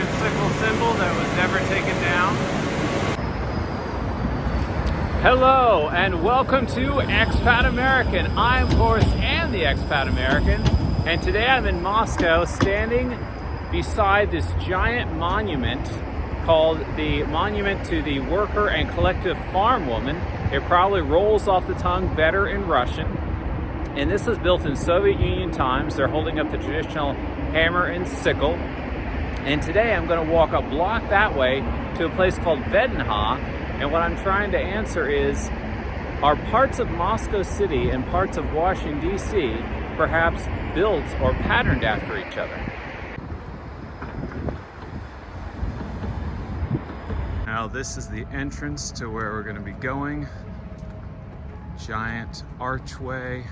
and sickle symbol that was never taken down. Hello and welcome to Expat American. I'm Horace and the Expat American, and today I'm in Moscow standing beside this giant monument called the Monument to the Worker and Collective Farm Woman. It probably rolls off the tongue better in Russian. And this was built in Soviet Union times. They're holding up the traditional hammer and sickle. And today I'm going to walk a block that way to a place called VDNKh. And what I'm trying to answer is, are parts of Moscow City and parts of Washington, D.C. perhaps built or patterned after each other? Now this is the entrance to where we're going to be going. Giant archway,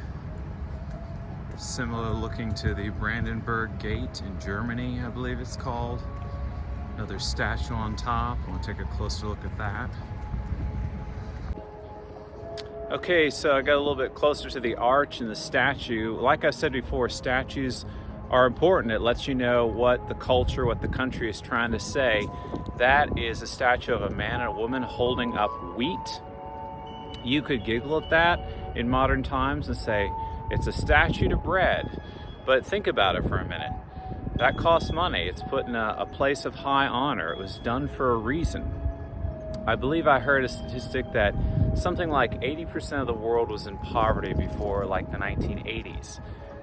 similar looking to the Brandenburg Gate in Germany, I believe it's called. Another statue on top. I want to take a closer look at that. Okay, so I got a little bit closer to the arch and the statue. Like I said before, statues are important. It lets you know what the culture, what the country is trying to say. That is a statue of a man and a woman holding up wheat. You could giggle at that in modern times and say, it's a statue to bread. But think about it for a minute. That costs money. It's put in a place of high honor. It was done for a reason. I believe I heard a statistic that something like 80% of the world was in poverty before like the 1980s.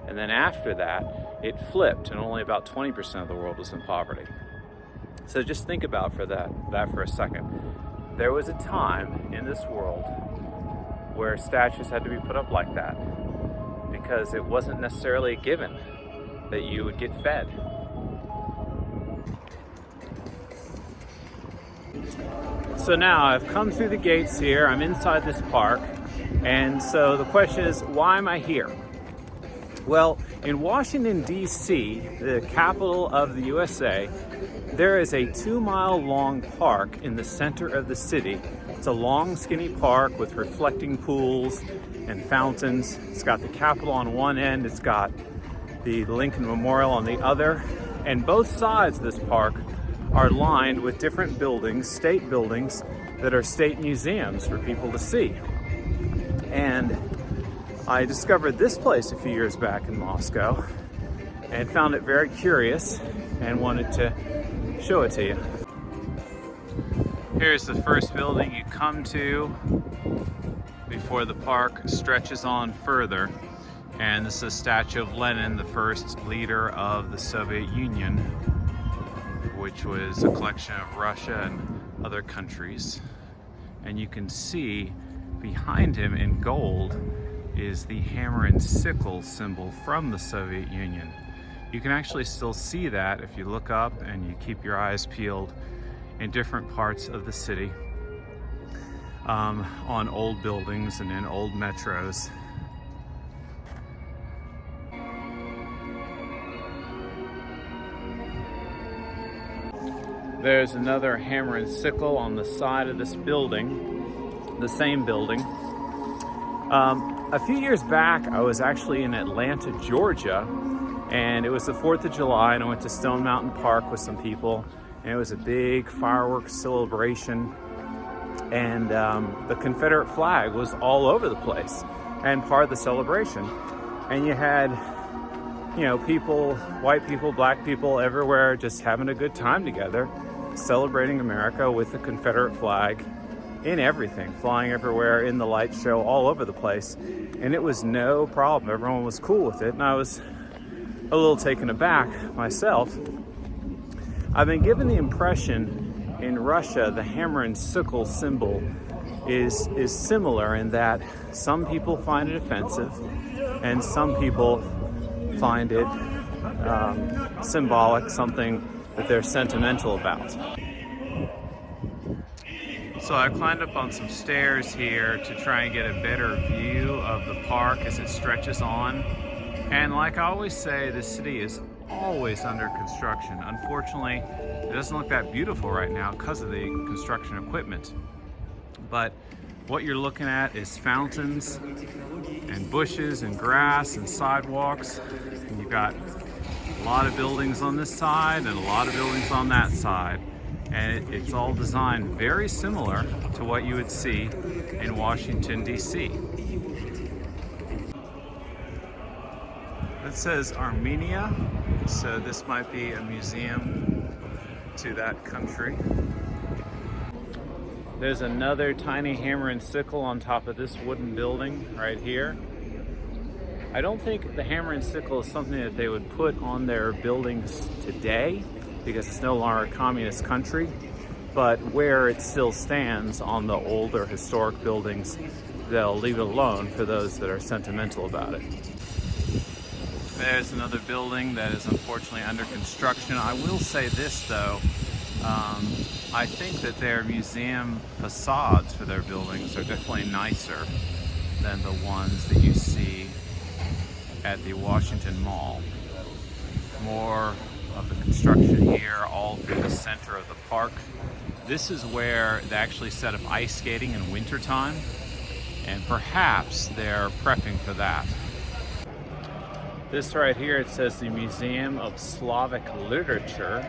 And then after that, it flipped and only about 20% of the world was in poverty. So just think about that for a second. There was a time in this world where statues had to be put up like that because it wasn't necessarily a given that you would get fed. So now I've come through the gates here, I'm inside this park, and so the question is, why am I here? Well, in Washington, D.C., the capital of the USA, there is a 2-mile long park in the center of the city. It's a long, skinny park with reflecting pools and fountains. It's got the Capitol on one end, it's got the Lincoln Memorial on the other, and both sides of this park are lined with different buildings, state buildings, that are state museums for people to see. And I discovered this place a few years back in Moscow and found it very curious and wanted to show it to you. Here's the first building you come to before the park stretches on further. And this is a statue of Lenin, the first leader of the Soviet Union, which was a collection of Russia and other countries. And you can see behind him in gold is the hammer and sickle symbol from the Soviet Union. You can actually still see that if you look up and you keep your eyes peeled in different parts of the city, on old buildings and in old metros. There's another hammer and sickle on the side of this building, the same building. A few years back, I was actually in Atlanta, Georgia, and it was the 4th of July, and I went to Stone Mountain Park with some people, and it was a big fireworks celebration, and the Confederate flag was all over the place and part of the celebration. And you had, you know, people, white people, black people everywhere just having a good time together, celebrating America with the Confederate flag in everything, flying everywhere, in the light show, all over the place. And it was no problem. Everyone was cool with it. And I was a little taken aback myself. I've been given the impression in Russia, the hammer and sickle symbol is similar in that some people find it offensive and some people find it symbolic, something that they're sentimental about. So I climbed up on some stairs here to try and get a better view of the park as it stretches on. And like I always say, the city is always under construction. Unfortunately, it doesn't look that beautiful right now because of the construction equipment. But what you're looking at is fountains and bushes and grass and sidewalks. And you've got A lot of buildings on this side and a lot of buildings on that side. And it's all designed very similar to what you would see in Washington, D.C. It says Armenia, so this might be a museum to that country. There's another tiny hammer and sickle on top of this wooden building right here. I don't think the hammer and sickle is something that they would put on their buildings today because it's no longer a communist country, but where it still stands on the older historic buildings, they'll leave it alone for those that are sentimental about it. There's another building that is unfortunately under construction. I will say this though, I think that their museum facades for their buildings are definitely nicer than the ones that you see at the Washington Mall. More of the construction here all through the center of the park. This is where they actually set up ice skating in wintertime, and perhaps they're prepping for that. This right here, it says the Museum of Slavic Literature.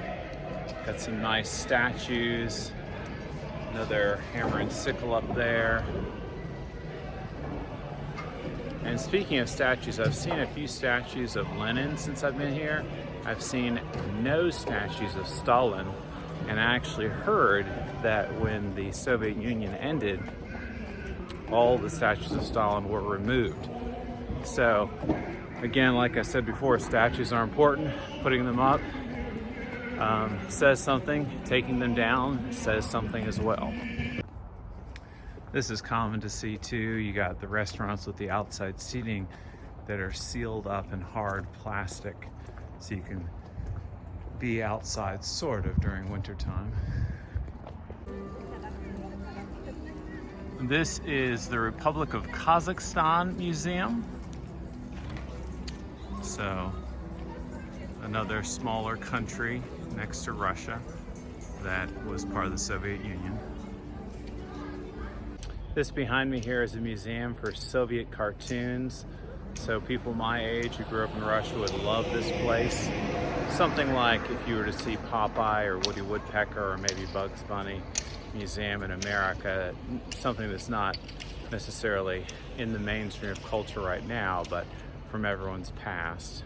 Got some nice statues, another hammer and sickle up there. And speaking of statues, I've seen a few statues of Lenin since I've been here. I've seen no statues of Stalin, and I actually heard that when the Soviet Union ended, all the statues of Stalin were removed. So, again, like I said before, statues are important. Putting them up says something. Taking them down says something as well. This is common to see too. You got the restaurants with the outside seating that are sealed up in hard plastic, so you can be outside sort of during winter time. This is the Republic of Kazakhstan Museum. So another smaller country next to Russia that was part of the Soviet Union. This behind me here is a museum for Soviet cartoons. So people my age who grew up in Russia would love this place. Something like if you were to see Popeye or Woody Woodpecker or maybe Bugs Bunny museum in America, something that's not necessarily in the mainstream of culture right now, but from everyone's past.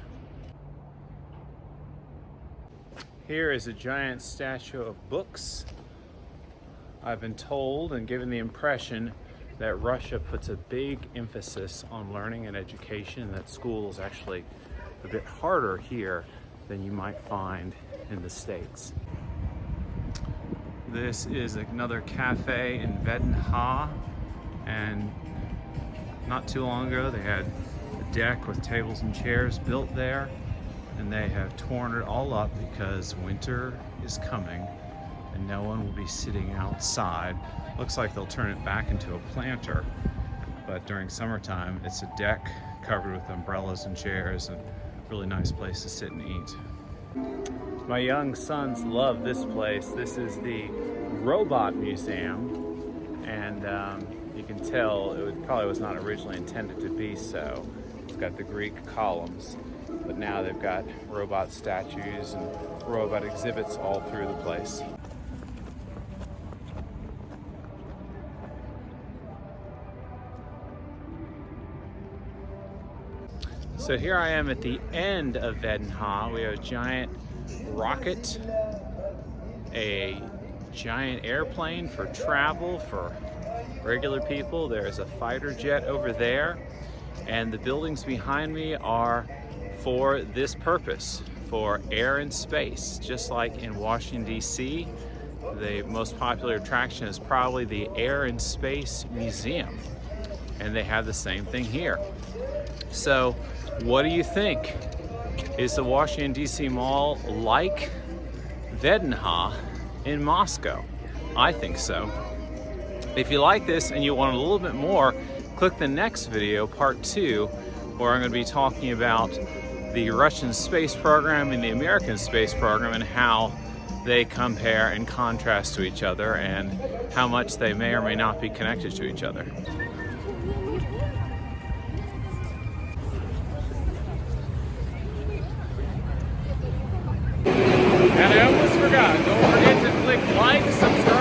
Here is a giant statue of books. I've been told and given the impression that Russia puts a big emphasis on learning and education, and that school is actually a bit harder here than you might find in the States. This is another cafe in VDNKh, and not too long ago they had a deck with tables and chairs built there, and they have torn it all up because winter is coming and no one will be sitting outside. Looks like they'll turn it back into a planter, but during summertime it's a deck covered with umbrellas and chairs, and a really nice place to sit and eat. My young sons love this place. This is the Robot Museum, and you can tell it probably was not originally intended to be so. It's got the Greek columns, but now they've got robot statues and robot exhibits all through the place. So here I am at the end of VDNKh. We have a giant rocket, a giant airplane for travel for regular people. There's a fighter jet over there, and the buildings behind me are for this purpose, for air and space. Just like in Washington, D.C., the most popular attraction is probably the Air and Space Museum, and they have the same thing here. So what do you think? Is the Washington, D.C. Mall like VDNKh in Moscow? I think so. If you like this and you want a little bit more, click the next video, part 2, where I'm going to be talking about the Russian space program and the American space program and how they compare and contrast to each other and how much they may or may not be connected to each other. And I almost forgot, don't forget to click like, subscribe,